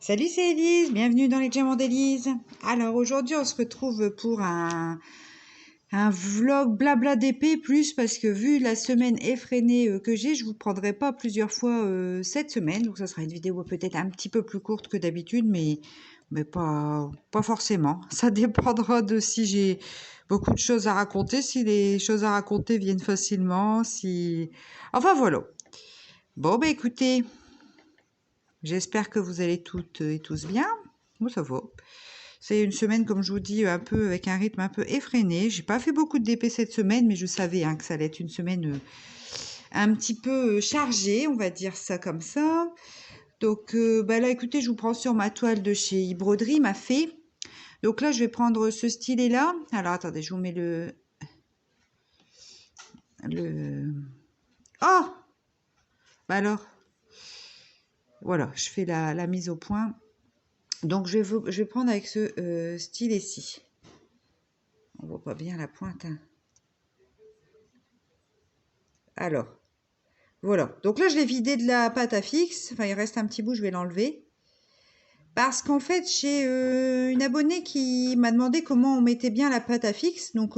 Salut, c'est Elise, bienvenue dans les Diamants d'Elise. Alors aujourd'hui on se retrouve pour un vlog blabla d'épée plus parce que vu la semaine effrénée que j'ai, je vous prendrai pas plusieurs fois cette semaine. Donc ça sera une vidéo peut-être un petit peu plus courte que d'habitude, mais pas forcément. Ça dépendra de si j'ai beaucoup de choses à raconter, si les choses à raconter viennent facilement, si... Enfin voilà. Bon bah écoutez... J'espère que vous allez toutes et tous bien. Moi, ça va. C'est une semaine, comme je vous dis, un peu avec un rythme un peu effréné. J'ai pas fait beaucoup de DP cette semaine, mais je savais que ça allait être une semaine un petit peu chargée, on va dire ça comme ça. Donc là, écoutez, je vous prends sur ma toile de chez eBroderie, ma fée. Donc là, je vais prendre ce stylet-là. Alors, attendez, je vous mets Oh alors, voilà, je fais la mise au point. Donc, je vais prendre avec ce stylet-ci. On voit pas bien la pointe. Hein. Alors, voilà. Donc là, je l'ai vidé de la pâte à fixe. Enfin, il reste un petit bout, je vais l'enlever. Parce qu'en fait, j'ai une abonnée qui m'a demandé comment on mettait bien la pâte à fixe. Donc,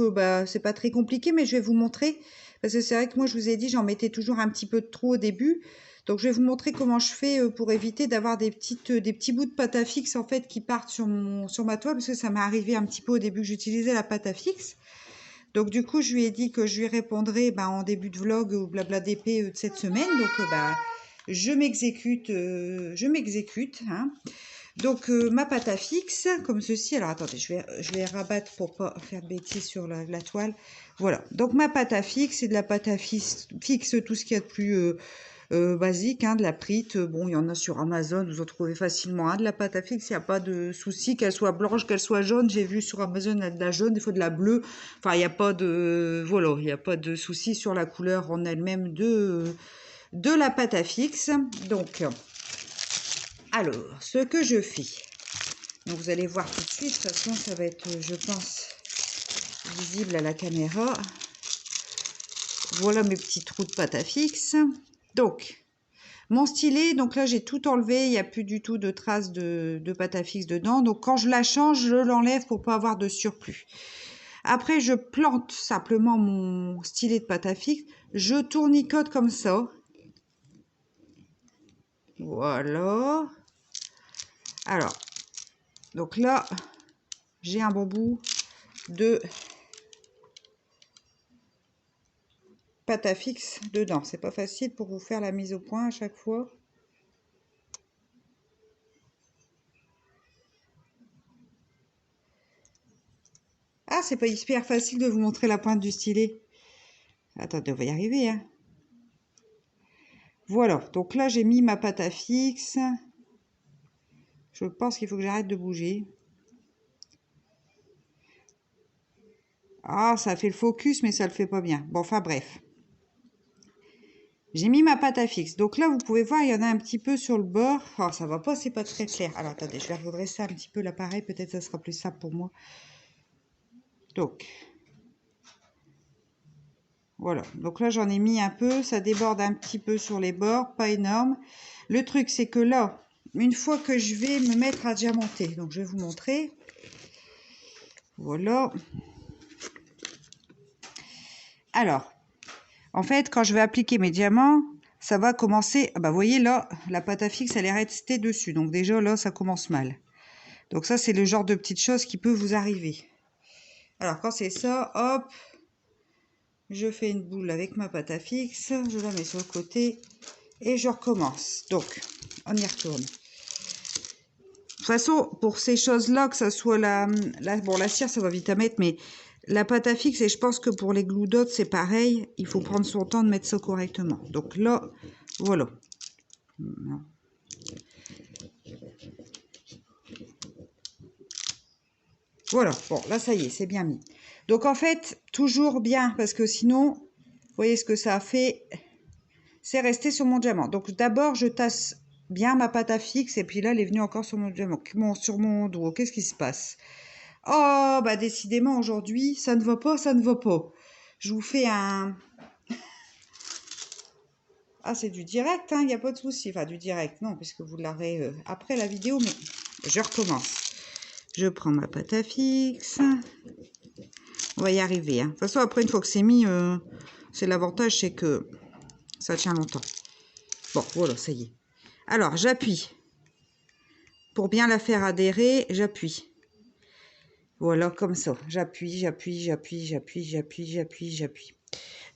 c'est pas très compliqué, mais je vais vous montrer. Parce que c'est vrai que moi, je vous ai dit, j'en mettais toujours un petit peu de trop au début. Donc, je vais vous montrer comment je fais pour éviter d'avoir des petits bouts de pâte à fixe, en fait, qui partent sur ma toile. Parce que ça m'est arrivé un petit peu au début que j'utilisais la pâte à fixe. Donc du coup, je lui ai dit que je lui répondrais en début de vlog ou blabla d'épée de cette semaine. Donc je m'exécute, hein. Donc ma pâte à fixe, comme ceci. Alors attendez, je vais rabattre pour pas faire de bêtises sur la toile. Voilà. Donc ma pâte à fixe, c'est de la pâte à fixe, tout ce qu'il y a de plus basique, hein, de la prite. Bon, il y en a sur Amazon, vous en trouvez facilement. Hein, de la pâte à fixe, il n'y a pas de souci, qu'elle soit blanche, qu'elle soit jaune. J'ai vu sur Amazon de la jaune, il faut de la bleue. Enfin, il n'y a pas de, voilà, il n'y a pas de souci sur la couleur en elle-même de la pâte à fixe. Donc, alors, ce que je fais. Donc, vous allez voir tout de suite. De toute façon, ça va être, je pense, visible à la caméra. Voilà mes petits trous de pâte à fixe. Donc, mon stylet, donc là j'ai tout enlevé, il n'y a plus du tout de traces de pâte à fixe dedans. Donc quand je la change, je l'enlève pour pas avoir de surplus. Après, je plante simplement mon stylet de pâte à fixe. Je tournicote comme ça. Voilà. Alors, donc là, j'ai un bon bout de pâte à fixe dedans. C'est pas facile pour vous faire la mise au point à chaque fois. Ah, c'est pas hyper facile de vous montrer la pointe du stylet. Attendez, on va y arriver, hein. Voilà, donc là j'ai mis ma pâte à fixe. Je pense qu'il faut que j'arrête de bouger. Ah, ça fait le focus, mais ça le fait pas bien. Bon, enfin bref. J'ai mis ma pâte à fixe. Donc là, vous pouvez voir, il y en a un petit peu sur le bord. Oh, ça va pas, c'est pas très clair. Alors, attendez, je vais redresser un petit peu l'appareil. Peut-être ça sera plus simple pour moi. Donc, voilà. Donc là, j'en ai mis un peu. Ça déborde un petit peu sur les bords, pas énorme. Le truc, c'est que là, une fois que je vais me mettre à diamanter, donc je vais vous montrer. Voilà. Alors, en fait, quand je vais appliquer mes diamants, ça va commencer... vous voyez là, la pâte à fixe, elle est restée dessus. Donc déjà, là, ça commence mal. Donc ça, c'est le genre de petite chose qui peut vous arriver. Alors, quand c'est ça, hop, je fais une boule avec ma pâte à fixe. Je la mets sur le côté et je recommence. Donc, on y retourne. De toute façon, pour ces choses-là, que ça soit la cire, ça va vite à mettre, mais... La pâte à fixe, et je pense que pour les glue dots, c'est pareil. Il faut prendre son temps de mettre ça correctement. Donc là, voilà. Voilà, bon, là, ça y est, c'est bien mis. Donc, en fait, toujours bien, parce que sinon, vous voyez ce que ça a fait, c'est resté sur mon diamant. Donc, d'abord, je tasse bien ma pâte à fixe, et puis là, elle est venue encore sur mon diamant, sur mon dos. Qu'est-ce qui se passe? Oh, bah décidément, aujourd'hui, ça ne va pas, ça ne va pas. Je vous fais un Ah, c'est du direct, hein, il n'y a pas de souci. Enfin, du direct, non, puisque vous l'aurez après la vidéo, mais je recommence. Je prends ma pâte à fixe. On va y arriver, hein. De toute façon, après, une fois que c'est mis, c'est l'avantage, c'est que ça tient longtemps. Bon, voilà, ça y est. Alors, j'appuie. Pour bien la faire adhérer, j'appuie. Voilà, comme ça. J'appuie, j'appuie, j'appuie, j'appuie, j'appuie, j'appuie, j'appuie.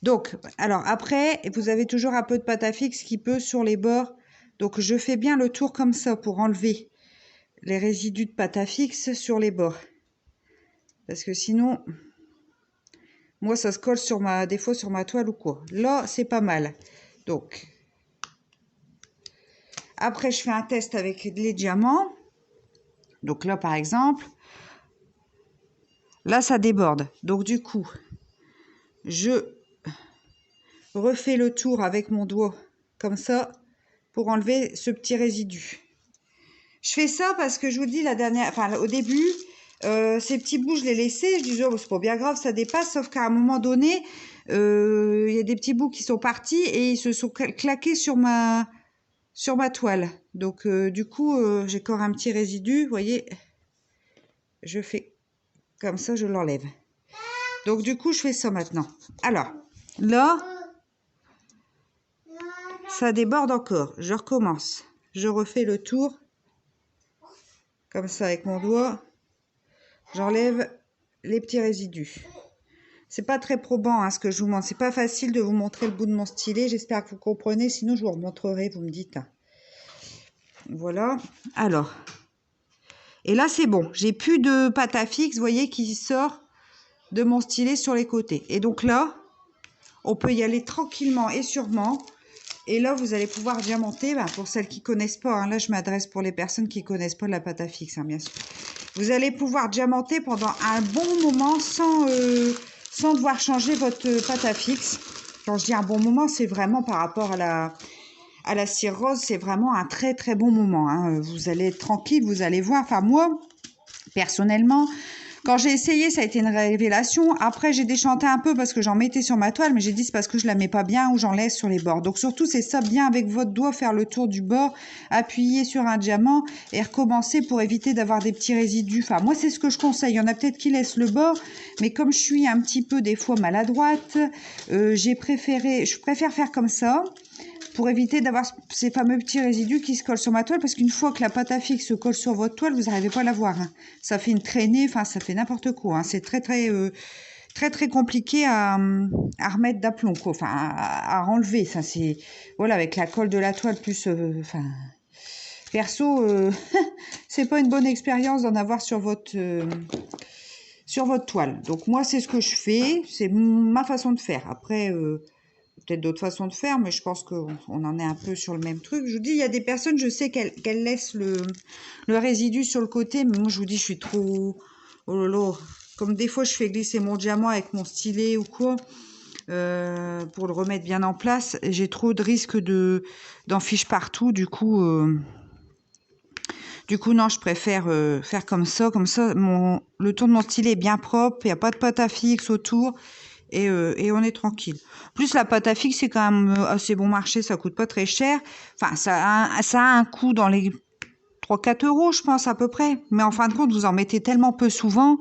Donc, alors après, vous avez toujours un peu de pâte à fixe qui peut sur les bords. Donc, je fais bien le tour comme ça pour enlever les résidus de pâte à fixe sur les bords. Parce que sinon, moi, ça se colle sur des fois sur ma toile ou quoi. Là, c'est pas mal. Donc, après, je fais un test avec les diamants. Donc là, par exemple, là, ça déborde. Donc, du coup, je refais le tour avec mon doigt, comme ça, pour enlever ce petit résidu. Je fais ça parce que je vous dis, au début, ces petits bouts, je les laissais. Je disais, oh, c'est pas bien grave, ça dépasse. Sauf qu'à un moment donné, il y a des petits bouts qui sont partis et ils se sont claqués sur ma toile. Donc, du coup, j'ai encore un petit résidu. Vous voyez, je fais comme ça, je l'enlève. Donc, du coup, je fais ça maintenant. Alors, là, ça déborde encore. Je recommence. Je refais le tour. Comme ça, avec mon doigt. J'enlève les petits résidus. C'est pas très probant, hein, ce que je vous montre. C'est pas facile de vous montrer le bout de mon stylet. J'espère que vous comprenez. Sinon, je vous remontrerai. Vous me dites. Hein. Voilà. Alors. Et là, c'est bon. J'ai plus de pâte à fixe, vous voyez, qui sort de mon stylet sur les côtés. Et donc là, on peut y aller tranquillement et sûrement. Et là, vous allez pouvoir diamanter, pour celles qui ne connaissent pas. Hein, là, je m'adresse pour les personnes qui ne connaissent pas la pâte à fixe, hein, bien sûr. Vous allez pouvoir diamanter pendant un bon moment sans devoir changer votre pâte à fixe. Quand je dis un bon moment, c'est vraiment par rapport à la cire rose, c'est vraiment un très très bon moment. Hein. Vous allez être tranquille, vous allez voir. Enfin, moi, personnellement, quand j'ai essayé, ça a été une révélation. Après, j'ai déchanté un peu parce que j'en mettais sur ma toile, mais j'ai dit c'est parce que je la mets pas bien ou j'en laisse sur les bords. Donc surtout, c'est ça, bien avec votre doigt, faire le tour du bord, appuyer sur un diamant et recommencer pour éviter d'avoir des petits résidus. Enfin, moi, c'est ce que je conseille. Il y en a peut-être qui laissent le bord, mais comme je suis un petit peu des fois maladroite, je préfère faire comme ça. Pour éviter d'avoir ces fameux petits résidus qui se collent sur ma toile, parce qu'une fois que la pâte à fixe se colle sur votre toile, vous n'arrivez pas à la voir. Hein. Ça fait une traînée, enfin ça fait n'importe quoi. Hein. C'est très très compliqué à remettre d'aplomb, quoi. Enfin à enlever. Ça c'est voilà, avec la colle de la toile plus, perso, c'est pas une bonne expérience d'en avoir sur votre toile. Donc moi c'est ce que je fais, c'est ma façon de faire. Après peut-être d'autres façons de faire, mais je pense qu'on en est un peu sur le même truc. Je vous dis, il y a des personnes, je sais qu'elles laissent le résidu sur le côté, mais moi, je vous dis, je suis trop... Oh là là. Comme des fois, je fais glisser mon diamant avec mon stylet ou quoi, pour le remettre bien en place, j'ai trop de risques d'en fiche partout. Du coup, non, je préfère faire comme ça. Comme ça, le tour de mon stylet est bien propre, il n'y a pas de pâte à fixe autour. Et on est tranquille. Plus la pâte à fixe, c'est quand même assez bon marché, ça coûte pas très cher. Enfin, ça a un coût dans les 3-4 euros, je pense, à peu près. Mais en fin de compte, vous en mettez tellement peu souvent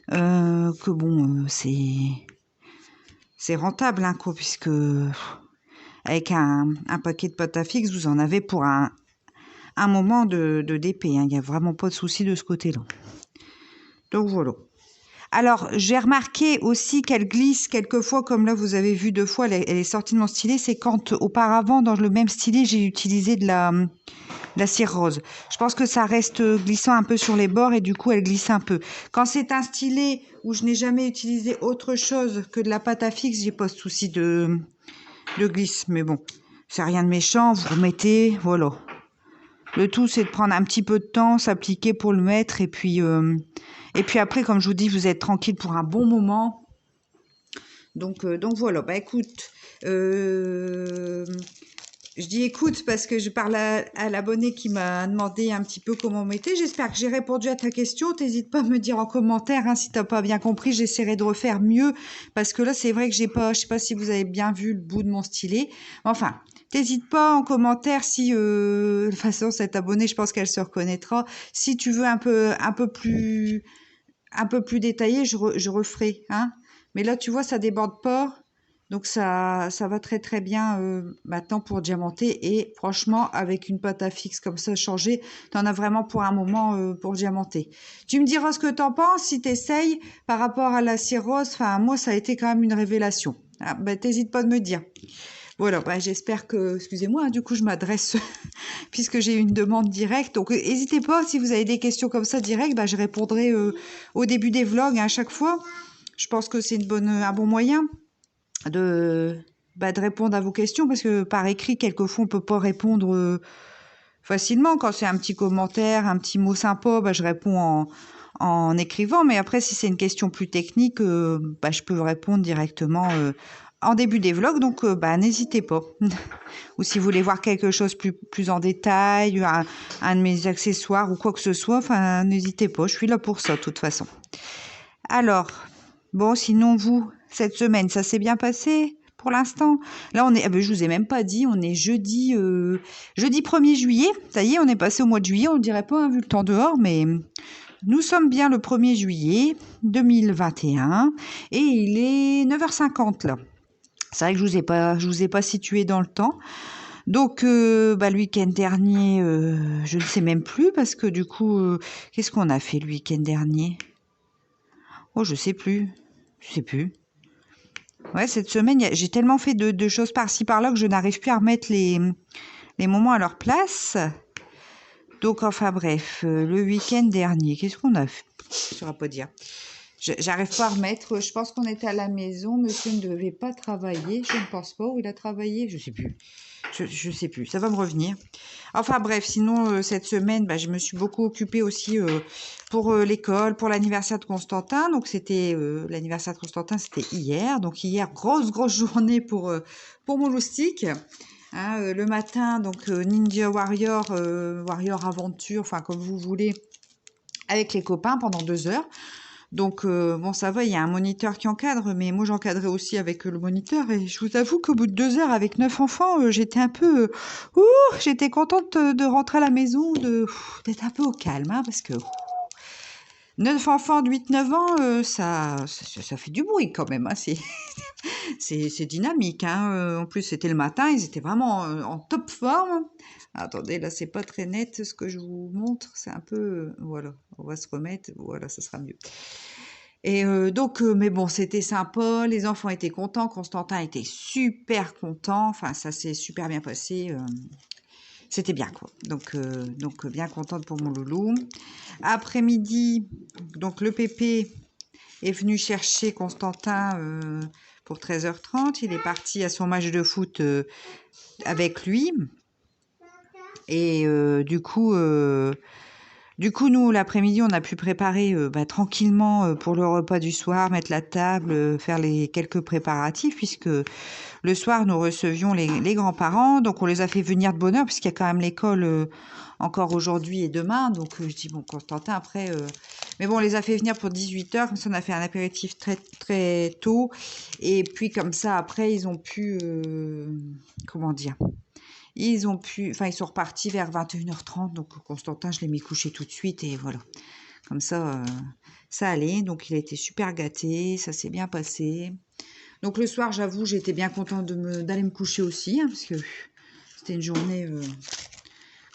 que bon, c'est rentable, hein, quoi, puisque avec un paquet de pâte à fixe, vous en avez pour un moment de DP. Hein. Il n'y a vraiment pas de souci de ce côté-là. Donc voilà. Alors, j'ai remarqué aussi qu'elle glisse quelquefois, comme là, vous avez vu 2 fois, elle est sortie de mon stylet. C'est quand, auparavant, dans le même stylet, j'ai utilisé de la cire rose. Je pense que ça reste glissant un peu sur les bords et du coup, elle glisse un peu. Quand c'est un stylet où je n'ai jamais utilisé autre chose que de la pâte à fixe, j'ai pas de souci de glisse. Mais bon, c'est rien de méchant, vous remettez, voilà. Le tout, c'est de prendre un petit peu de temps, s'appliquer pour le mettre. Et puis après, comme je vous dis, vous êtes tranquille pour un bon moment. Donc voilà. Bah écoute, Je dis écoute parce que je parle à l'abonné qui m'a demandé un petit peu comment on mettait. J'espère que j'ai répondu à ta question. T'hésites pas à me dire en commentaire hein, si t'as pas bien compris. J'essaierai de refaire mieux parce que là c'est vrai que j'ai pas. Je sais pas si vous avez bien vu le bout de mon stylet. Enfin, t'hésites pas en commentaire si de toute façon cette abonnée, je pense qu'elle se reconnaîtra. Si tu veux un peu plus détaillé, je referai. Hein. Mais là tu vois ça déborde pas. Donc ça va très très bien maintenant pour diamanter et franchement avec une pâte à fixe comme ça changée, t'en as vraiment pour un moment pour diamanter. Tu me diras ce que t'en penses si t'essayes par rapport à la cire rose. Enfin moi ça a été quand même une révélation. Ah, bah, t'hésites pas de me dire. Voilà, bah, j'espère que, excusez-moi, hein, du coup je m'adresse puisque j'ai une demande directe. Donc n'hésitez pas si vous avez des questions comme ça directes, bah, je répondrai au début des vlogs hein, à chaque fois. Je pense que c'est un bon moyen de répondre à vos questions parce que par écrit quelquefois on peut pas répondre facilement. Quand c'est un petit commentaire, un petit mot sympa, bah, je réponds en écrivant, mais après si c'est une question plus technique, bah, je peux répondre directement en début des vlogs, donc bah, n'hésitez pas. Ou si vous voulez voir quelque chose plus en détail, un de mes accessoires ou quoi que ce soit, enfin n'hésitez pas, je suis là pour ça de toute façon. Alors, bon, sinon vous, cette semaine, ça s'est bien passé pour l'instant? Là, on est, ah ben, je vous ai même pas dit, on est jeudi 1er juillet. Ça y est, on est passé au mois de juillet. On ne dirait pas, hein, vu le temps dehors, mais nous sommes bien le 1er juillet 2021 et il est 9h50 là. C'est vrai que je vous ai pas situé dans le temps. Donc, bah, le week-end dernier, je ne sais même plus parce que du coup, qu'est-ce qu'on a fait le week-end dernier? Oh, je sais plus. Je sais plus. Ouais, cette semaine, j'ai tellement fait de choses par-ci par-là que je n'arrive plus à remettre les moments à leur place. Donc, enfin bref, le week-end dernier, qu'est-ce qu'on a fait? Je ne saurais pas dire. J'arrive pas à remettre. Je pense qu'on était à la maison. Monsieur ne devait pas travailler. Je ne pense pas. Où il a travaillé? Je sais plus. Je sais plus. Ça va me revenir. Enfin bref, sinon cette semaine, bah, je me suis beaucoup occupée aussi pour l'école, pour l'anniversaire de Constantin. Donc c'était l'anniversaire de Constantin, c'était hier. Donc hier, grosse journée pour mon loustic. Hein, le matin, donc Ninja Warrior, Warrior Aventure, enfin comme vous voulez, avec les copains pendant 2 heures. Donc, bon, ça va, il y a un moniteur qui encadre, mais moi, j'encadrais aussi avec le moniteur. Et je vous avoue qu'au bout de 2 heures, avec 9 enfants, j'étais un peu... j'étais contente de rentrer à la maison, d'être un peu au calme, hein, parce que 9 enfants de 8-9 ans, ça fait du bruit quand même. Hein, c'est dynamique. Hein. En plus, c'était le matin, ils étaient vraiment en top forme. Attendez, là, c'est pas très net ce que je vous montre. C'est un peu... voilà, on va se remettre. Voilà, ça sera mieux. Et donc, mais bon, c'était sympa. Les enfants étaient contents. Constantin était super content. Enfin, ça s'est super bien passé. C'était bien, quoi. Donc, bien contente pour mon loulou. Après-midi, donc le pépé est venu chercher Constantin pour 13h30. Il est parti à son match de foot avec lui. Et du coup, nous, l'après-midi, on a pu préparer tranquillement pour le repas du soir, mettre la table, faire les quelques préparatifs, puisque le soir, nous recevions les grands-parents. Donc, on les a fait venir de bonne heure, puisqu'il y a quand même l'école encore aujourd'hui et demain. Donc, je dis, bon, Constantin, après... Mais bon, on les a fait venir pour 18h, comme ça, on a fait un apéritif très, très tôt. Et puis, comme ça, après, ils ont pu... comment dire ? Ils sont repartis vers 21h30, donc Constantin, je l'ai mis coucher tout de suite, et voilà. Comme ça, ça allait. Donc, il a été super gâté, ça s'est bien passé. Donc, le soir, j'avoue, j'étais bien contente d'aller me coucher aussi, hein, parce que c'était une journée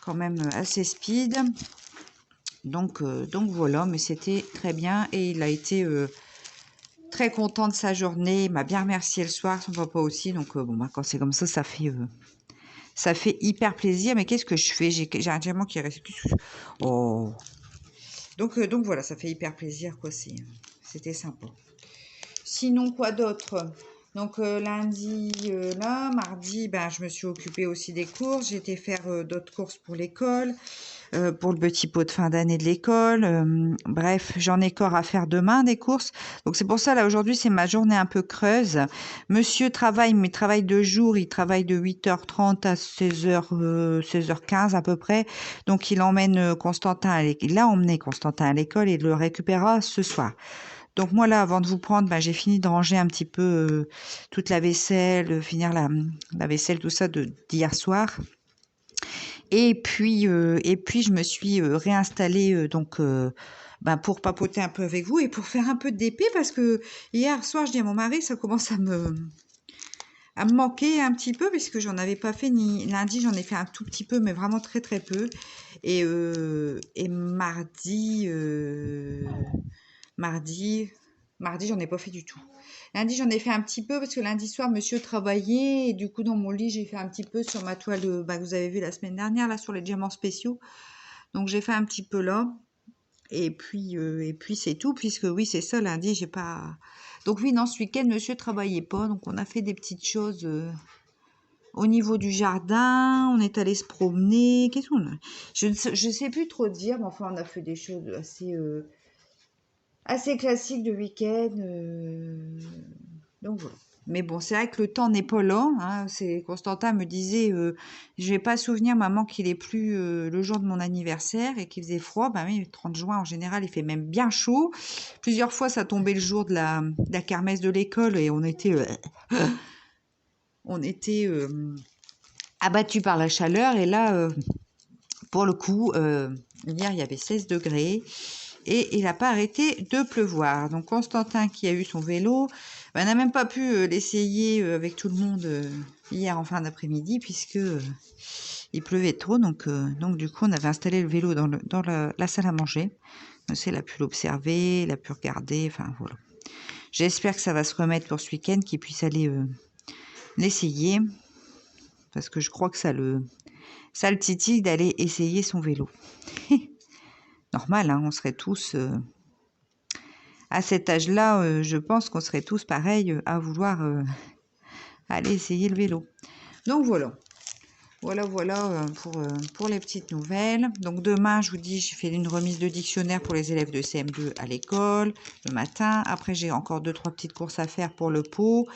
quand même assez speed. Donc voilà, mais c'était très bien, et il a été très content de sa journée. Il m'a bien remercié le soir, son papa aussi. Donc, quand c'est comme ça, ça fait hyper plaisir. Mais qu'est-ce que je fais? J'ai un diamant qui reste. Oh. Donc voilà, ça fait hyper plaisir, quoi. C'était sympa. Sinon, quoi d'autre? Donc lundi, là, mardi, ben, je me suis occupée aussi des courses. J'ai été faire d'autres courses pour l'école. pour le petit pot de fin d'année de l'école. Bref, j'en ai encore à faire demain des courses. Donc c'est pour ça, là, aujourd'hui, c'est ma journée un peu creuse. Monsieur travaille, mais travaille de jour. Il travaille de 8h30 à 16h15 à peu près. Donc il emmène Constantin à l'école. Il a emmené Constantin à l'école et il le récupérera ce soir. Donc moi, là, avant de vous prendre, j'ai fini de ranger un petit peu toute la vaisselle, finir la vaisselle, tout ça d'hier soir. Et puis, je me suis réinstallée pour papoter un peu avec vous et pour faire un peu de DP parce que hier soir, je dis à mon mari, ça commence à me manquer un petit peu puisque j'en avais pas fait ni lundi, j'en ai fait un tout petit peu, mais vraiment très très peu. Et mardi, j'en ai pas fait du tout. Lundi, j'en ai fait un petit peu parce que lundi soir, monsieur travaillait et du coup, dans mon lit, j'ai fait un petit peu sur ma toile que vous avez vu la semaine dernière, là, sur les diamants spéciaux. Donc, j'ai fait un petit peu là. Et puis c'est tout, puisque oui, c'est ça, lundi, j'ai pas... Donc oui, non, ce week-end, monsieur travaillait pas, donc on a fait des petites choses au niveau du jardin, on est allé se promener, qu'est-ce qu'on a... Je sais plus trop dire, mais enfin, on a fait des choses assez classiques de week-end, donc voilà. Mais bon, c'est vrai que le temps n'est pas là. Hein. Constantin me disait, je vais pas souvenir, maman, qu'il est plus le jour de mon anniversaire et qu'il faisait froid. Ben oui, le 30 juin, en général, il fait même bien chaud. Plusieurs fois, ça tombait le jour de la kermesse de l'école et on était abattus par la chaleur. Et là, pour le coup, hier, il y avait 16 degrés. Et il n'a pas arrêté de pleuvoir. Donc Constantin, qui a eu son vélo, n'a même pas pu l'essayer avec tout le monde hier en fin d'après-midi, puisque il pleuvait trop. Donc du coup, on avait installé le vélo dans la salle à manger. Elle a pu l'observer, elle a pu regarder, enfin voilà. J'espère que ça va se remettre pour ce week-end, qu'il puisse aller l'essayer, parce que je crois que ça le titille d'aller essayer son vélo. Normal, hein, on serait tous... à cet âge-là, je pense qu'on serait tous pareils à vouloir aller essayer le vélo. Donc voilà. Voilà pour les petites nouvelles. Donc demain, je vous dis, j'ai fait une remise de dictionnaire pour les élèves de CM2 à l'école le matin. Après, j'ai encore 2-3 petites courses à faire pour le pot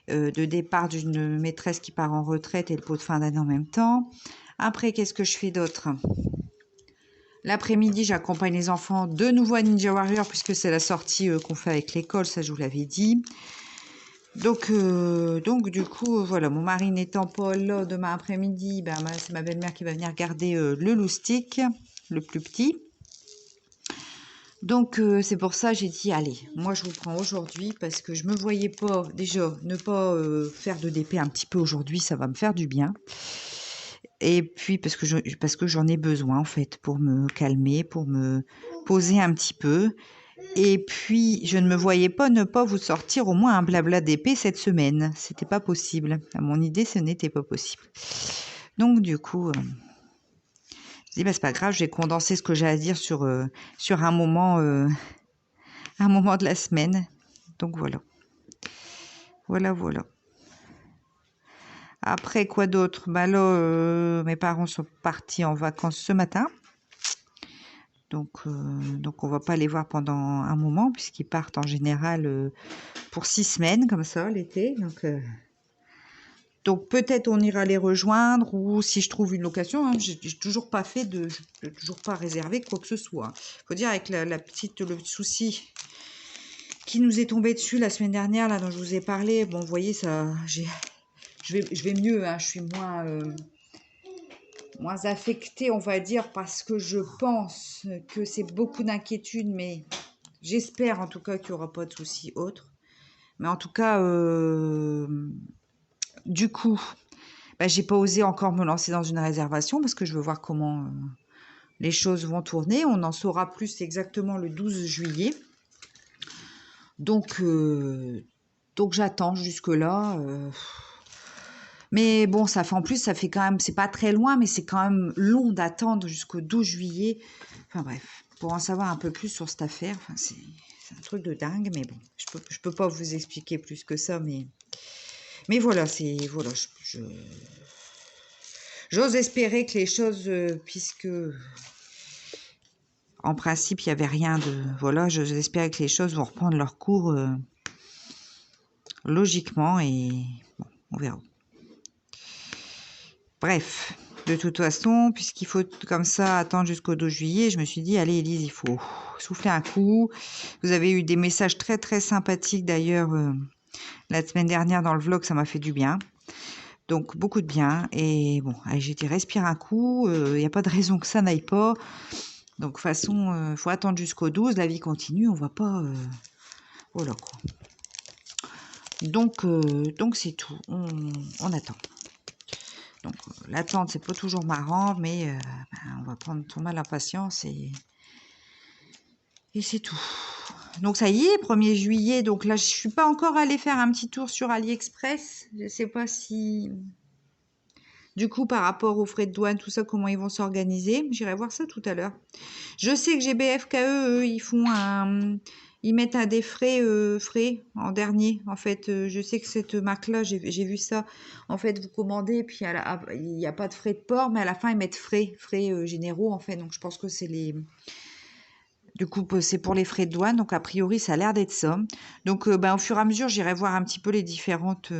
de départ d'une maîtresse qui part en retraite et le pot de fin d'année en même temps. Après, qu'est-ce que je fais d'autre ? L'après-midi, j'accompagne les enfants de nouveau à Ninja Warrior puisque c'est la sortie qu'on fait avec l'école, ça je vous l'avais dit. Donc du coup, voilà, mon mari n'étant pas là demain après-midi, c'est ma belle-mère qui va venir garder le loustic, le plus petit. Donc c'est pour ça j'ai dit, allez, moi je vous prends aujourd'hui parce que je me voyais pas, déjà, ne pas faire de DP un petit peu aujourd'hui, ça va me faire du bien. Et puis parce que j'en ai besoin en fait pour me calmer, pour me poser un petit peu. Et puis je ne me voyais pas ne pas vous sortir au moins un blabla d'épée cette semaine. C'était pas possible. À mon idée, ce n'était pas possible. Donc du coup, je dis c'est pas grave, j'ai condensé ce que j'ai à dire sur un moment de la semaine. Donc voilà. Voilà. Après, quoi d'autre ? Là, mes parents sont partis en vacances ce matin. Donc on va pas les voir pendant un moment, puisqu'ils partent en général pour 6 semaines, comme ça, l'été. Donc peut-être on ira les rejoindre, ou si je trouve une location, hein, j'ai toujours pas toujours pas réservé quoi que ce soit. Faut dire, avec le souci qui nous est tombé dessus la semaine dernière, là, dont je vous ai parlé, bon, vous voyez, ça, je vais mieux, hein, je suis moins affectée, on va dire, parce que je pense que c'est beaucoup d'inquiétude, mais j'espère en tout cas qu'il n'y aura pas de soucis autres. Mais en tout cas, du coup, j'ai pas osé encore me lancer dans une réservation parce que je veux voir comment les choses vont tourner. On en saura plus exactement le 12 juillet. Donc j'attends jusque-là. Mais bon, ça fait quand même, c'est pas très loin, mais c'est quand même long d'attendre jusqu'au 12 juillet. Enfin bref, pour en savoir un peu plus sur cette affaire, c'est un truc de dingue, mais bon, je peux pas vous expliquer plus que ça, mais voilà, J'ose espérer que les choses, puisque en principe, il n'y avait rien de... Voilà, j'ose espérer que les choses vont reprendre leur cours logiquement et bon, on verra. Bref, de toute façon, puisqu'il faut comme ça attendre jusqu'au 12 juillet, je me suis dit, allez Élise, il faut souffler un coup. Vous avez eu des messages très très sympathiques d'ailleurs la semaine dernière dans le vlog, ça m'a fait du bien. Donc beaucoup de bien. Et bon, allez, j'ai dit, respire un coup, il n'y a pas de raison que ça n'aille pas. Donc de toute façon, il faut attendre jusqu'au 12, la vie continue, on va pas... Voilà quoi. Donc c'est tout, on attend. Donc l'attente, c'est pas toujours marrant, mais on va prendre ton mal en patience et c'est tout. Donc ça y est, 1er juillet, donc là je suis pas encore allée faire un petit tour sur AliExpress. Je sais pas si... Du coup, par rapport aux frais de douane, tout ça, comment ils vont s'organiser. J'irai voir ça tout à l'heure. Je sais que GBFKE, eux, ils font un... Ils mettent des frais en dernier. En fait, je sais que cette marque-là, j'ai vu ça. En fait, vous commandez, puis il n'y a pas de frais de port, mais à la fin, ils mettent frais généraux, en fait. Donc, je pense que c'est les... Du coup, c'est pour les frais de douane. Donc, a priori, ça a l'air d'être ça. Donc, au fur et à mesure, j'irai voir un petit peu les différentes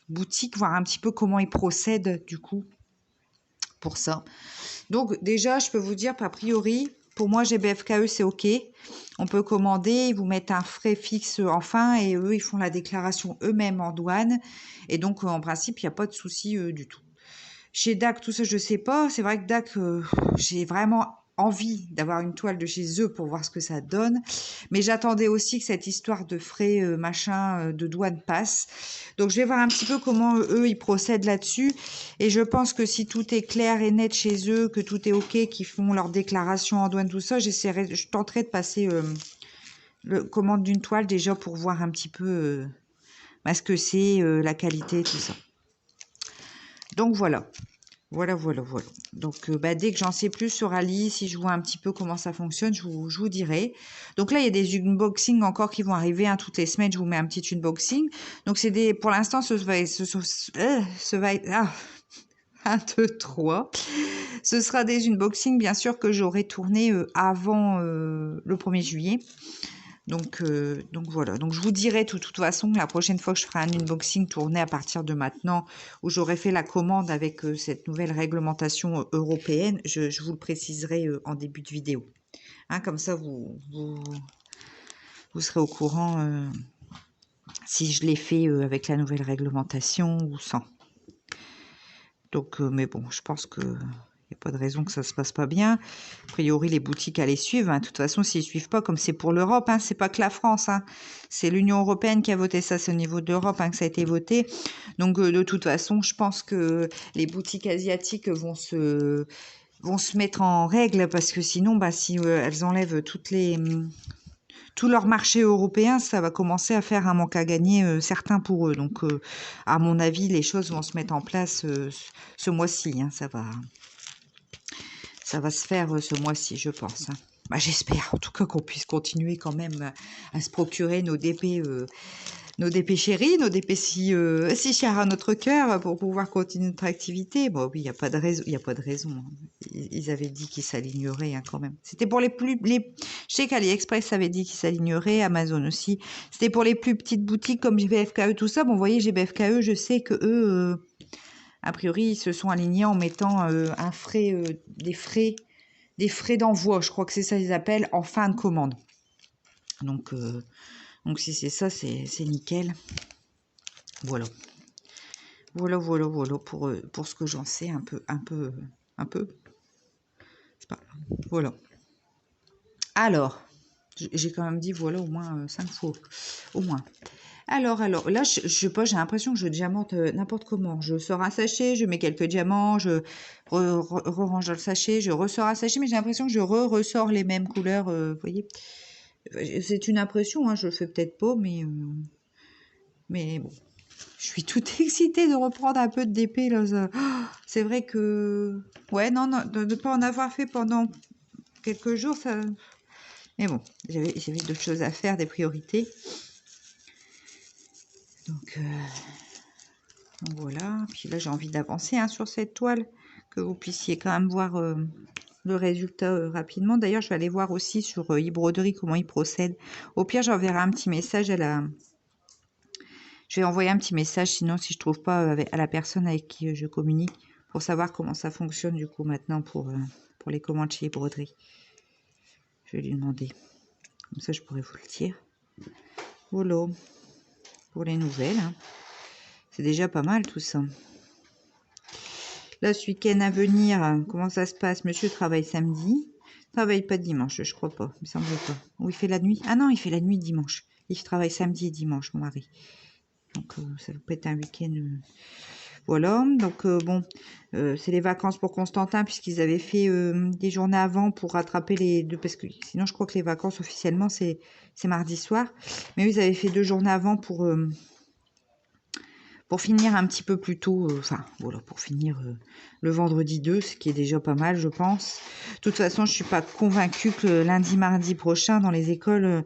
boutiques, voir un petit peu comment ils procèdent, du coup, pour ça. Donc déjà, je peux vous dire, a priori, pour moi, GBFKE, c'est OK. On peut commander, ils vous mettent un frais fixe en fin et eux, ils font la déclaration eux-mêmes en douane. Et donc, en principe, il n'y a pas de souci du tout. Chez DAC, tout ça, je ne sais pas. C'est vrai que DAC, j'ai vraiment envie d'avoir une toile de chez eux pour voir ce que ça donne. Mais j'attendais aussi que cette histoire de frais de douane passe. Donc je vais voir un petit peu comment eux ils procèdent là-dessus. Et je pense que si tout est clair et net chez eux, que tout est OK, qu'ils font leur déclaration en douane, tout ça, je tenterai de passer le commande d'une toile déjà pour voir un petit peu ce que c'est, la qualité, tout ça. Donc voilà. Voilà. Donc, dès que j'en sais plus sur Ali, si je vois un petit peu comment ça fonctionne, je vous dirai. Donc là, il y a des unboxings encore qui vont arriver. Toutes les semaines, je vous mets un petit unboxing. Donc, c'est des... Pour l'instant, ce va être... 1, 2, 3. Ce sera des unboxings, bien sûr, que j'aurai tourné avant le 1er juillet. Donc voilà, donc je vous dirai de toute façon la prochaine fois que je ferai un unboxing tourné à partir de maintenant où j'aurai fait la commande avec cette nouvelle réglementation européenne, je vous le préciserai en début de vidéo. Comme ça vous serez au courant si je l'ai fait avec la nouvelle réglementation ou sans. Donc mais bon, je pense que il n'y a pas de raison que ça se passe pas bien. A priori, les boutiques allaient suivre. De toute façon, s'ils ne suivent pas, comme c'est pour l'Europe, c'est pas que la France. C'est l'Union européenne qui a voté ça. C'est au niveau de l'Europe que ça a été voté. Donc, de toute façon, je pense que les boutiques asiatiques vont se mettre en règle parce que sinon, si elles enlèvent tout leur marché européen, ça va commencer à faire un manque à gagner certain pour eux. Donc, à mon avis, les choses vont se mettre en place ce mois-ci. Ça va se faire ce mois-ci, je pense. J'espère en tout cas qu'on puisse continuer quand même à se procurer nos DP chéris, nos DP si chers à notre cœur pour pouvoir continuer notre activité. Bon, oui, il n'y a pas de raison. Ils avaient dit qu'ils s'aligneraient quand même. C'était pour je sais qu'AliExpress avait dit qu'ils s'aligneraient, Amazon aussi. C'était pour les plus petites boutiques comme GBFKE, tout ça. Bon, vous voyez, GBFKE, je sais que eux... a priori, ils se sont alignés en mettant des frais d'envoi. Je crois que c'est ça qu'ils appellent en fin de commande. Donc si c'est ça, c'est nickel. Voilà. Voilà pour ce que j'en sais un peu. C'est pas grave. Voilà. Alors, j'ai quand même dit voilà au moins 5 fois. Au moins. Alors, là, je sais pas, j'ai l'impression que je diamante n'importe comment. Je sors un sachet, je mets quelques diamants, je range dans le sachet, je ressors un sachet, mais j'ai l'impression que je ressors les mêmes couleurs, vous voyez. C'est une impression, je le fais peut-être pas, mais bon. Je suis toute excitée de reprendre un peu de DP, là. C'est vrai que... Ouais, non, de ne pas en avoir fait pendant quelques jours, ça... Mais bon, j'avais d'autres choses à faire, des priorités. Donc voilà, puis là j'ai envie d'avancer sur cette toile. que vous puissiez quand même voir le résultat rapidement. D'ailleurs, je vais aller voir aussi sur eBroderie comment ils procèdent. Au pire, j'enverrai un petit message à la... Je vais envoyer un petit message, sinon si je trouve pas à la personne avec qui je communique, pour savoir comment ça fonctionne du coup maintenant pour les commandes chez eBroderie. Je vais lui demander. Comme ça, je pourrais vous le dire. Voilà. Pour les nouvelles. Hein. C'est déjà pas mal tout ça. Là, ce week-end à venir, comment ça se passe? Monsieur travaille samedi. Travaille pas dimanche, je crois pas. Il me semble pas. Ou il fait la nuit? Ah non, il fait la nuit dimanche. Il travaille samedi et dimanche, mon mari. Donc, ça peut être un week-end. Voilà. Donc, bon, c'est les vacances pour Constantin, puisqu'ils avaient fait des journées avant pour rattraper les deux. Parce que sinon, je crois que les vacances, officiellement, c'est mardi soir. Mais eux, ils avaient fait 2 journées avant pour finir un petit peu plus tôt, enfin voilà, pour finir le vendredi 2, ce qui est déjà pas mal, je pense. De toute façon, je suis pas convaincue que lundi, mardi prochain, dans les écoles,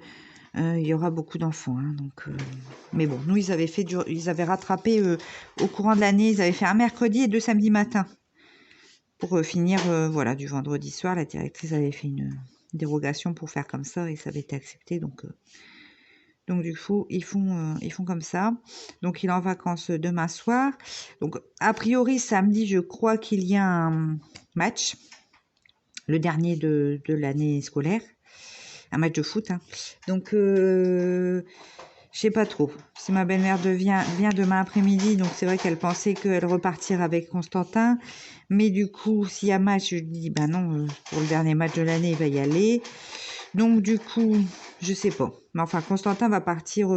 il y aura beaucoup d'enfants. Hein, donc, mais bon, nous, ils avaient rattrapé au courant de l'année, ils avaient fait un mercredi et 2 samedis matin pour finir, voilà, du vendredi soir. La directrice avait fait une dérogation pour faire comme ça et ça avait été accepté, donc du coup, ils font comme ça. Donc, il est en vacances demain soir. Donc, a priori, samedi, je crois qu'il y a un match. Le dernier de l'année scolaire. Un match de foot. Hein. Donc, je sais pas trop. Si ma belle-mère vient demain après-midi, donc c'est vrai qu'elle pensait qu'elle repartirait avec Constantin. Mais du coup, s'il y a match, je lui dis, ben non, pour le dernier match de l'année, il va y aller. Donc, du coup, je sais pas. Mais enfin, Constantin va partir,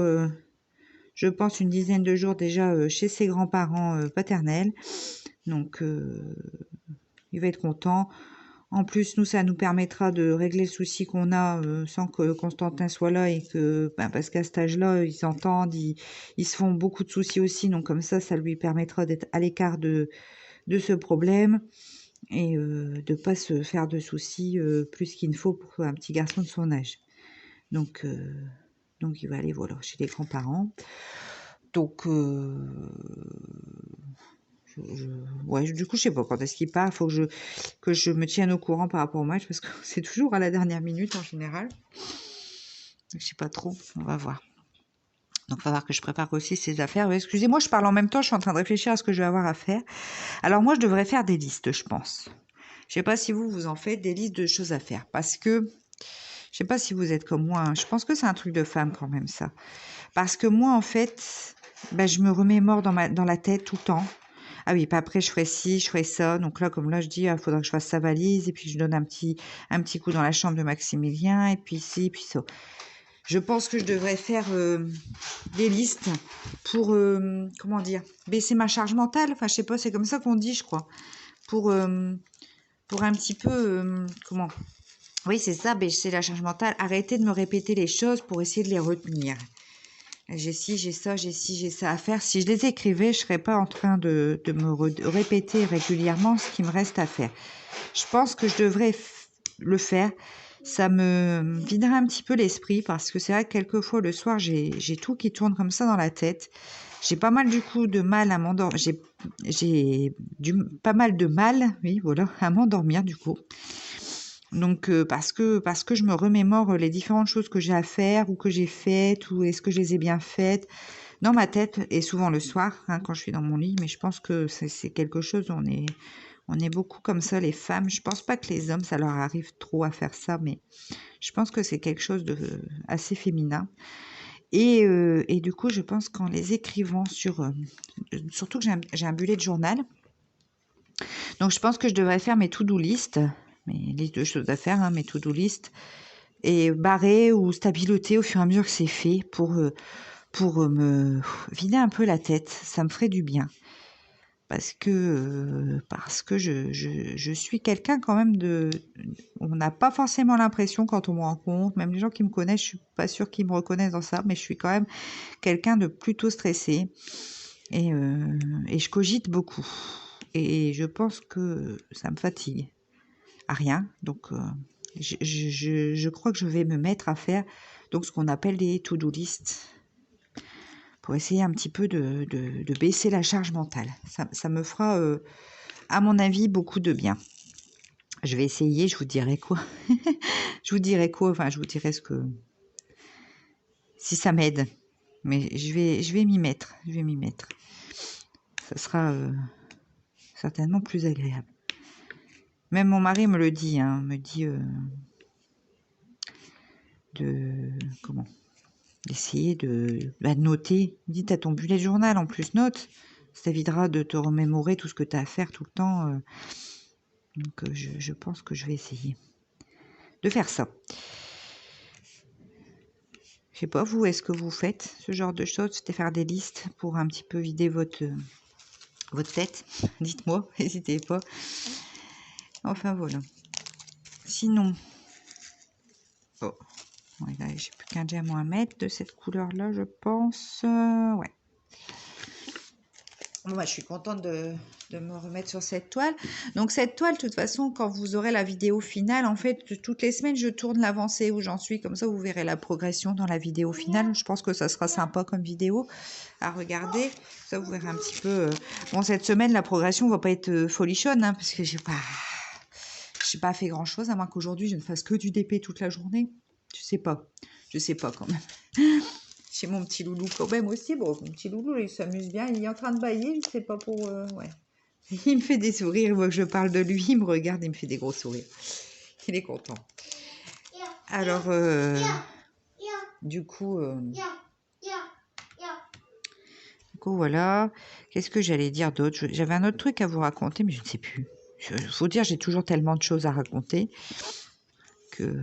je pense, une dizaine de jours déjà chez ses grands-parents paternels. Donc, il va être content. En plus, nous, ça nous permettra de régler le souci qu'on a sans que Constantin soit là et que, parce qu'à cet âge-là, ils s'entendent, ils se font beaucoup de soucis aussi. Donc, comme ça lui permettra d'être à l'écart de ce problème et de pas se faire de soucis plus qu'il ne faut pour un petit garçon de son âge. Donc il va aller voilà chez les grands-parents. Donc ouais, du coup je sais pas quand est-ce qu'il part. Il faut que je me tienne au courant par rapport au match parce que c'est toujours à la dernière minute en général. Donc, je sais pas trop. On va voir. Donc, il va falloir que je prépare aussi ces affaires. Excusez-moi, je parle en même temps. Je suis en train de réfléchir à ce que je vais avoir à faire. Alors moi, je devrais faire des listes, je pense. Je sais pas si vous en faites des listes de choses à faire parce que je sais pas si vous êtes comme moi. Hein. Je pense que c'est un truc de femme quand même ça. Parce que moi, en fait, je me remémore dans la tête tout le temps. Ah oui, puis après, je ferai ci, je ferai ça. Donc là, comme là, je dis, il faudra que je fasse sa valise. Et puis, je donne un petit coup dans la chambre de Maximilien. Et puis ci, et puis ça. Je pense que je devrais faire des listes pour, comment dire, baisser ma charge mentale. Enfin, je sais pas, c'est comme ça qu'on dit, je crois. Pour un petit peu, comment... Oui, c'est ça, baisser la charge mentale. Arrêter de me répéter les choses pour essayer de les retenir. J'ai ci, j'ai ça, j'ai ci, j'ai ça à faire. Si je les écrivais, je serais pas en train de me répéter régulièrement ce qui me reste à faire. Je pense que je devrais le faire. Ça me viderait un petit peu l'esprit parce que c'est vrai que quelquefois le soir, j'ai tout qui tourne comme ça dans la tête. J'ai pas mal du coup de mal à m'endormir. J'ai pas mal de mal, oui, voilà, à m'endormir du coup. Donc parce que je me remémore les différentes choses que j'ai à faire ou que j'ai faites ou est-ce que je les ai bien faites dans ma tête et souvent le soir hein, quand je suis dans mon lit. Mais je pense que c'est quelque chose. On est beaucoup comme ça les femmes. Je pense pas que les hommes ça leur arrive trop à faire ça, mais je pense que c'est quelque chose de assez féminin. Et du coup je pense qu'en les écrivant surtout que j'ai un bullet de journal. Donc je pense que je devrais faire mes to-do list. Mes listes de choses à faire, hein, mes to-do list, et barrer ou stabiloter au fur et à mesure que c'est fait pour me vider un peu la tête. Ça me ferait du bien. Parce que je suis quelqu'un quand même on n'a pas forcément l'impression quand on me rencontre, même les gens qui me connaissent, je suis pas sûre qu'ils me reconnaissent dans ça, mais je suis quand même quelqu'un de plutôt stressé et je cogite beaucoup. Et je pense que ça me fatigue. À rien. Donc, je crois que je vais me mettre à faire donc ce qu'on appelle des to-do list pour essayer un petit peu de baisser la charge mentale. Ça me fera à mon avis, beaucoup de bien. Je vais essayer, je vous dirai quoi. Je vous dirai quoi, enfin, je vous dirai ce que... Si ça m'aide. Mais je vais m'y mettre, je vais m'y mettre. Ça sera certainement plus agréable. Même mon mari me le dit, hein, me dit comment d'essayer de noter. Il dit, t'as ton bullet journal en plus, note. Ça t'évitera de te remémorer tout ce que tu as à faire tout le temps. Donc je pense que je vais essayer de faire ça. Je sais pas, vous, est-ce que vous faites ce genre de choses? C'était faire des listes pour un petit peu vider votre tête? Dites-moi, n'hésitez pas. Enfin, voilà. Sinon, oh, ouais, là, j'ai plus qu'un diamant à mettre de cette couleur-là, je pense. Ouais. Bon, bah, je suis contente de me remettre sur cette toile. Donc, cette toile, de toute façon, quand vous aurez la vidéo finale, en fait, toutes les semaines, je tourne l'avancée où j'en suis. Comme ça, vous verrez la progression dans la vidéo finale. Je pense que ça sera sympa comme vidéo à regarder. Ça, vous verrez un petit peu. Bon, cette semaine, la progression va pas être folichonne, hein, parce que j'ai pas fait grand-chose, à moins qu'aujourd'hui, je ne fasse que du DP toute la journée. Je sais pas quand même. Chez mon petit loulou quand même aussi. Bon, mon petit loulou, il s'amuse bien. Il est en train de bâiller. Je sais pas pour... ouais. Il me fait des sourires. Moi, que je parle de lui. Il me regarde. Il me fait des gros sourires. Il est content. Alors, du coup, voilà. Qu'est-ce que j'allais dire d'autre? J'avais un autre truc à vous raconter, mais je ne sais plus. Faut dire, j'ai toujours tellement de choses à raconter que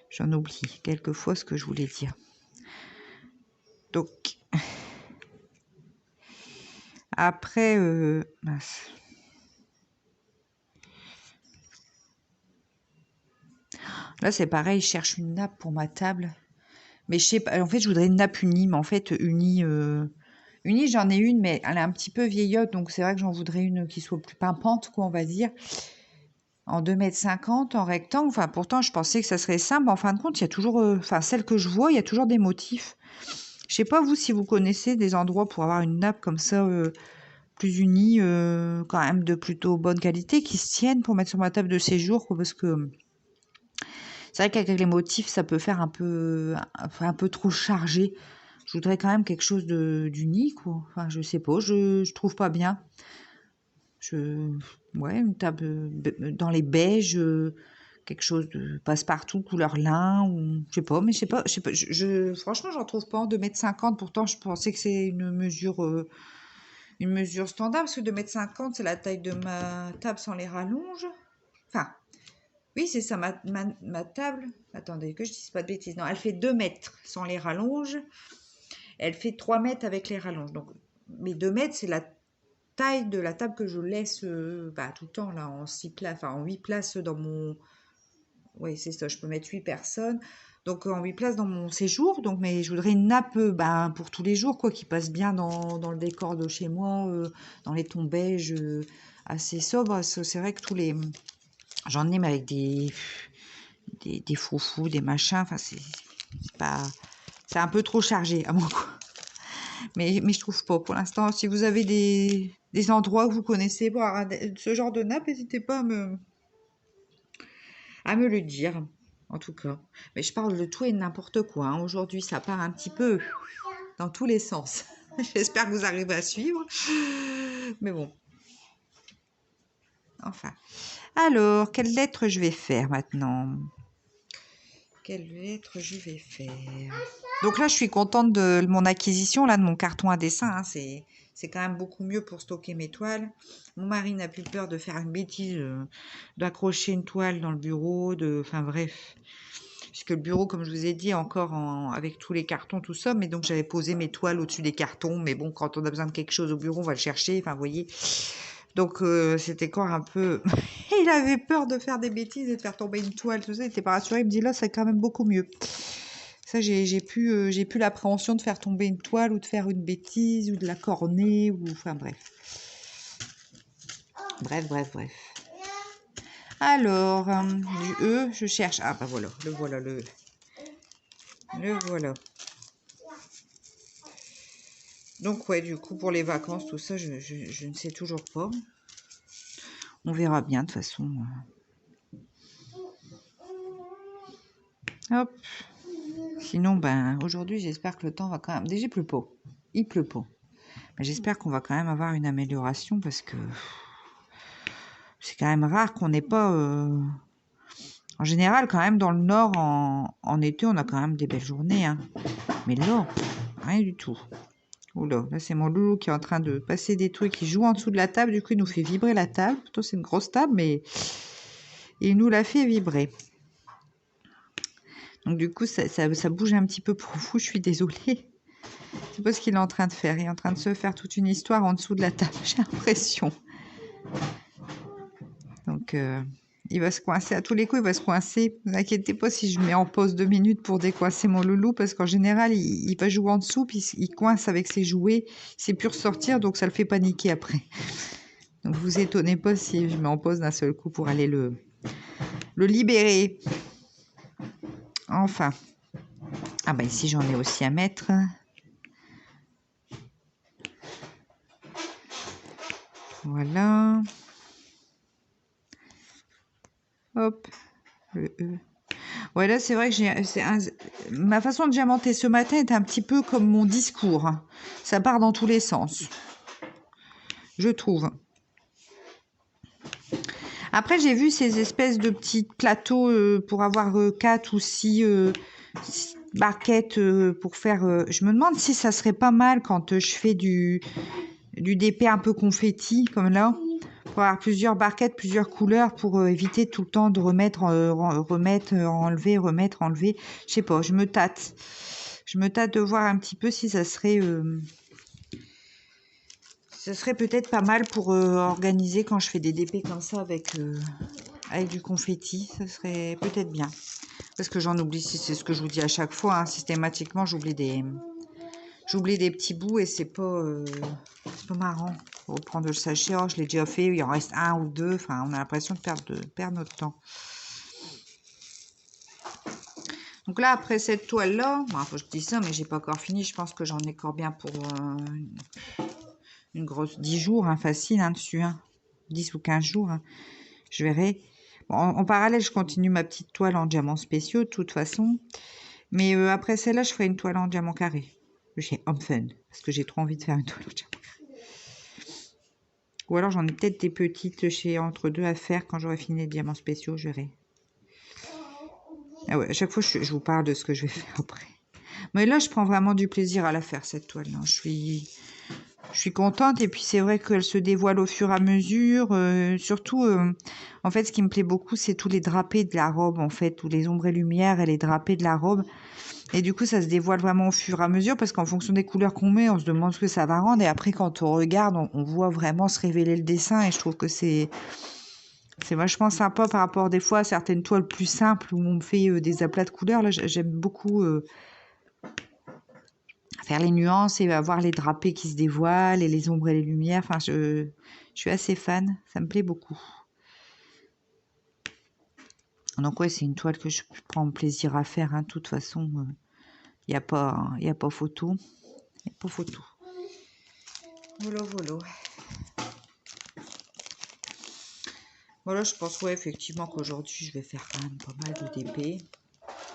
j'en oublie quelquefois ce que je voulais dire. Donc, après, mince. Là, c'est pareil, je cherche une nappe pour ma table. Mais je sais pas, en fait, je voudrais une nappe unie, mais en fait, unie, j'en ai une, mais elle est un petit peu vieillotte, donc c'est vrai que j'en voudrais une qui soit plus pimpante, quoi, on va dire. En 2,50 m, en rectangle. Enfin, pourtant, je pensais que ça serait simple. En fin de compte, il y a toujours, enfin, celle que je vois, il y a toujours des motifs. Je sais pas, vous, si vous connaissez des endroits pour avoir une nappe comme ça, plus unie, quand même de plutôt bonne qualité, qui se tiennent pour mettre sur ma table de séjour, quoi, parce que c'est vrai qu'avec les motifs, ça peut faire un peu trop chargé. Je voudrais quand même quelque chose d'unique, quoi. Enfin, je sais pas, je trouve pas bien. Ouais, une table dans les beiges, quelque chose de passe-partout, couleur lin, ou je sais pas, mais je sais pas, franchement, j'en trouve pas en 2,50 m. Pourtant, je pensais que c'est une mesure standard, parce que 2,50 m, c'est la taille de ma table sans les rallonges. Enfin, oui, c'est ça, ma table. Attendez, que je dise pas de bêtises. Non, elle fait 2 mètres sans les rallonges. Elle fait 3 mètres avec les rallonges. Donc, mes 2 mètres, c'est la taille de la table que je laisse tout le temps, là, en 6 places, enfin, en 8 places dans mon... Oui, c'est ça, je peux mettre 8 personnes. Donc, en 8 places dans mon séjour. Donc, mais je voudrais une nappe pour tous les jours, quoi, qui passe bien dans le décor de chez moi, dans les tons beiges assez sobres. C'est vrai que j'en ai, mais avec des froufrous, des machins. Enfin, c'est un peu trop chargé à mon goût. Mais je trouve pas. Pour l'instant, si vous avez des endroits que vous connaissez pour avoir ce genre de nappe, n'hésitez pas à me le dire. En tout cas. Mais je parle de tout et de n'importe quoi, hein. Aujourd'hui, ça part un petit peu dans tous les sens. J'espère que vous arrivez à suivre. Mais bon. Enfin. Alors, quelle lettre je vais faire maintenant? Quelle lettre je vais faire? Donc là, je suis contente de mon acquisition, là, de mon carton à dessin, hein. C'est quand même beaucoup mieux pour stocker mes toiles. Mon mari n'a plus peur de faire une bêtise, d'accrocher une toile dans le bureau, enfin bref. Puisque le bureau, comme je vous ai dit, encore avec tous les cartons, tout ça. Mais donc, j'avais posé mes toiles au-dessus des cartons. Mais bon, quand on a besoin de quelque chose au bureau, on va le chercher. Enfin, vous voyez. Donc, c'était encore un peu... Il avait peur de faire des bêtises et de faire tomber une toile, tout ça. Il n'était pas rassuré. Il me dit, là, c'est quand même beaucoup mieux. Ça, j'ai plus l'appréhension de faire tomber une toile ou de faire une bêtise ou de la corner. Enfin, bref. Bref. Alors, du E, je cherche... Ah, bah voilà. Le voilà. Donc, ouais, du coup, pour les vacances, tout ça, je ne sais toujours pas. On verra bien, de toute façon. Hop. Sinon, ben, aujourd'hui, j'espère que le temps va quand même... Déjà, il pleut pas. Il pleut pas. Mais j'espère qu'on va quand même avoir une amélioration parce que c'est quand même rare qu'on n'ait pas... En général, quand même, dans le nord, en été, on a quand même des belles journées. Hein. Mais là, rien du tout. Oula, là, c'est mon loulou qui est en train de passer des trucs. Il joue en dessous de la table. Du coup, il nous fait vibrer la table. Pourtant, c'est une grosse table, mais il nous la fait vibrer. Donc, du coup, ça bouge un petit peu pour vous. Je suis désolée. C'est pas ce qu'il est en train de faire. Il est en train de se faire toute une histoire en dessous de la table, j'ai l'impression. Donc, il va se coincer à tous les coups. Il va se coincer. Ne vous inquiétez pas si je mets en pause 2 minutes pour décoincer mon loulou, parce qu'en général, il va jouer en dessous, puis il coince avec ses jouets. Il sait plus ressortir, donc ça le fait paniquer après. Donc, vous étonnez pas si je mets en pause d'un seul coup pour aller le libérer. Enfin. Ah bah ici, j'en ai aussi à mettre. Voilà. Hop. Le E. Ouais, là, c'est vrai que ma façon de diamanter ce matin est un petit peu comme mon discours. Hein. Ça part dans tous les sens. Je trouve. Après, j'ai vu ces espèces de petits plateaux pour avoir 4 ou 6 barquettes pour faire... je me demande si ça serait pas mal quand je fais du DP un peu confetti, comme là, pour avoir plusieurs barquettes, plusieurs couleurs, pour éviter tout le temps de remettre, enlever, remettre, enlever. Je sais pas, je me tâte. Je me tâte de voir un petit peu si ça serait... ce serait peut-être pas mal pour organiser quand je fais des DP comme ça avec du confetti. Ça serait peut-être bien. Parce que j'en oublie, c'est ce que je vous dis à chaque fois. Hein, systématiquement, j'oublie des petits bouts et c'est pas marrant. Faut reprendre le sachet. Oh, je l'ai déjà fait. Il en reste 1 ou 2. Enfin, on a l'impression de perdre notre temps. Donc là, après cette toile-là, bon, faut que je dise ça, mais j'ai pas encore fini. Je pense que j'en ai encore bien pour... une grosse 10 jours, hein, facile hein, dessus, hein. 10 ou 15 jours, hein. Je verrai. Bon, en parallèle, je continue ma petite toile en diamants spéciaux, de toute façon. Mais après celle-là, je ferai une toile en diamant carré. J'ai homme fun, parce que j'ai trop envie de faire une toile en diamant carré. Ou alors, j'en ai peut-être des petites chez entre deux à faire quand j'aurai fini les diamants spéciaux, je verrai. Ah ouais, à chaque fois, je vous parle de ce que je vais faire après. Mais là, je prends vraiment du plaisir à la faire, cette toile-là. Je suis contente et puis c'est vrai qu'elle se dévoile au fur et à mesure. Surtout, en fait, ce qui me plaît beaucoup, c'est tous les drapés de la robe, en fait, tous les ombres et lumières et les drapés de la robe. Et du coup, ça se dévoile vraiment au fur et à mesure parce qu'en fonction des couleurs qu'on met, on se demande ce que ça va rendre. Et après, quand on regarde, on voit vraiment se révéler le dessin et je trouve que c'est vachement sympa par rapport des fois à certaines toiles plus simples où on me fait des aplats de couleurs. Là, j'aime beaucoup... faire les nuances et avoir les drapés qui se dévoilent et les ombres et les lumières. Enfin, je suis assez fan. Ça me plaît beaucoup. Donc, ouais, c'est une toile que je prends plaisir à faire. Hein. De toute façon, il n'y a pas photo. Il n'y a pas photo. Voilà, voilà. Voilà, je pense, ouais, effectivement, qu'aujourd'hui, je vais faire quand même pas mal de DP.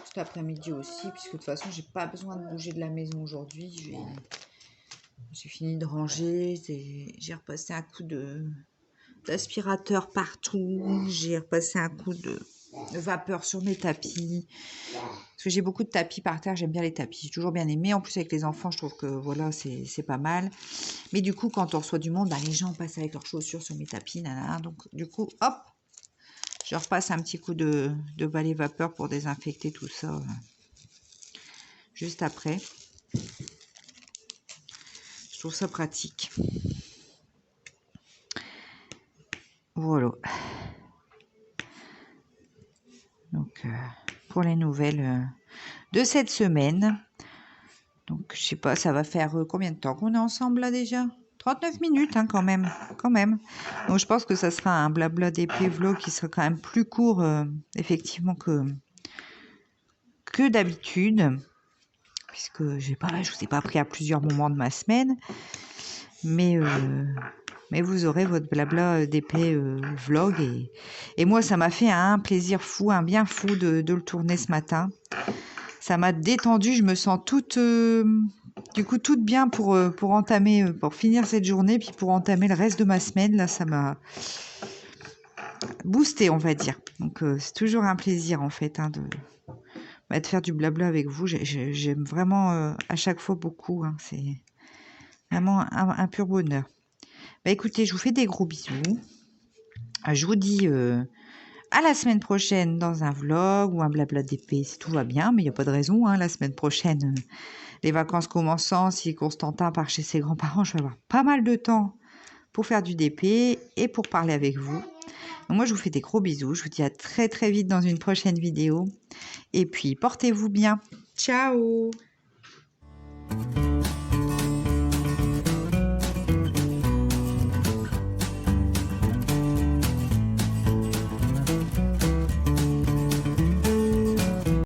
Cet après-midi aussi, puisque de toute façon, j'ai pas besoin de bouger de la maison aujourd'hui. J'ai fini de ranger, j'ai repassé un coup d'aspirateur partout, j'ai repassé un coup de vapeur sur mes tapis, parce que j'ai beaucoup de tapis par terre, j'aime bien les tapis, j'ai toujours bien aimé, en plus avec les enfants, je trouve que voilà, c'est pas mal, mais du coup, quand on reçoit du monde, bah, les gens passent avec leurs chaussures sur mes tapis, nanana, donc du coup, hop, je repasse un petit coup de balai vapeur pour désinfecter tout ça, juste après. Je trouve ça pratique. Voilà. Donc, pour les nouvelles de cette semaine. Donc, je sais pas, ça va faire combien de temps qu'on est ensemble là déjà? 39 minutes, hein, quand même. Donc, je pense que ça sera un blabla d'épée vlog qui sera quand même plus court, effectivement, que d'habitude. Puisque je vous ai pas pris à plusieurs moments de ma semaine. Mais mais vous aurez votre blabla d'épée vlog. Et moi, ça m'a fait un plaisir fou, un bien fou de le tourner ce matin. Ça m'a détendue, je me sens toute, du coup, toute bien pour entamer, pour finir cette journée, puis pour entamer le reste de ma semaine. Là, ça m'a boosté, on va dire. Donc, c'est toujours un plaisir, en fait, hein, de faire du blabla avec vous. J'aime vraiment à chaque fois beaucoup. Hein, c'est vraiment un pur bonheur. Bah, écoutez, je vous fais des gros bisous. Je vous dis à la semaine prochaine dans un vlog ou un blabla d'épée si tout va bien, mais il n'y a pas de raison. Hein, la semaine prochaine, les vacances commençant, si Constantin part chez ses grands-parents, je vais avoir pas mal de temps pour faire du DP et pour parler avec vous. Donc moi, je vous fais des gros bisous. Je vous dis à très très vite dans une prochaine vidéo. Et puis, portez-vous bien. Ciao!